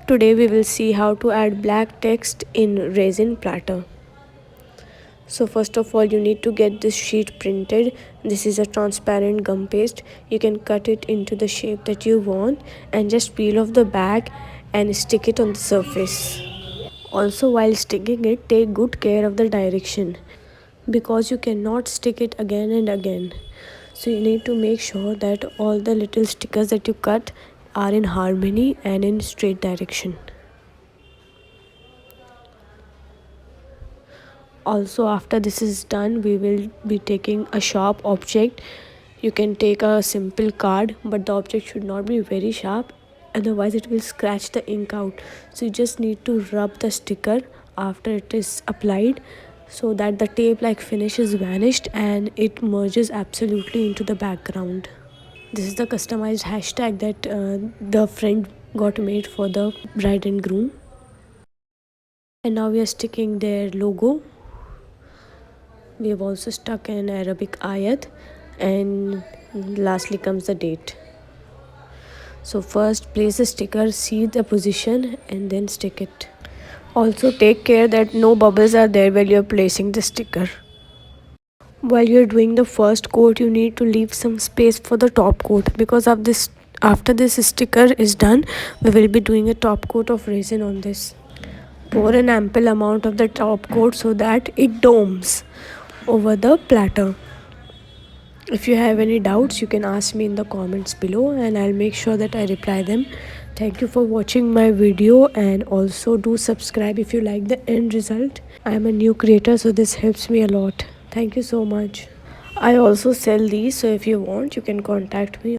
Today we will see how to add black text in Resin Platter. So first of all you need to get this sheet printed. This is a transparent gum paste. You can cut it into the shape that you want and just peel off the back and stick it on the surface. Also, while sticking it, take good care of the direction because you cannot stick it again and again. So you need to make sure that all the little stickers that you cut are in harmony and in straight direction. Also, after this is done, we will be taking a sharp object. You can take a simple card, but the object should not be very sharp, otherwise it will scratch the ink out. So you just need to rub the sticker after it is applied so that the tape like finish is vanished and it merges absolutely into the background. This is the customized hashtag that the friend got made for the bride and groom. And now we are sticking their logo. We have also stuck an Arabic ayat, and lastly comes the date. So first place the sticker, see the position and then stick it. Also take care that no bubbles are there while you are placing the sticker. While you are doing the first coat, you need to leave some space for the top coat because of this. After this sticker is done, we will be doing a top coat of resin on this. Pour an ample amount of the top coat so that it domes over the platter. If you have any doubts, you can ask me in the comments below and I'll make sure that I reply them. Thank you for watching my video, and also do subscribe if you like the end result. I am a new creator, so this helps me a lot. Thank you so much. I also sell these, so if you want, you can contact me.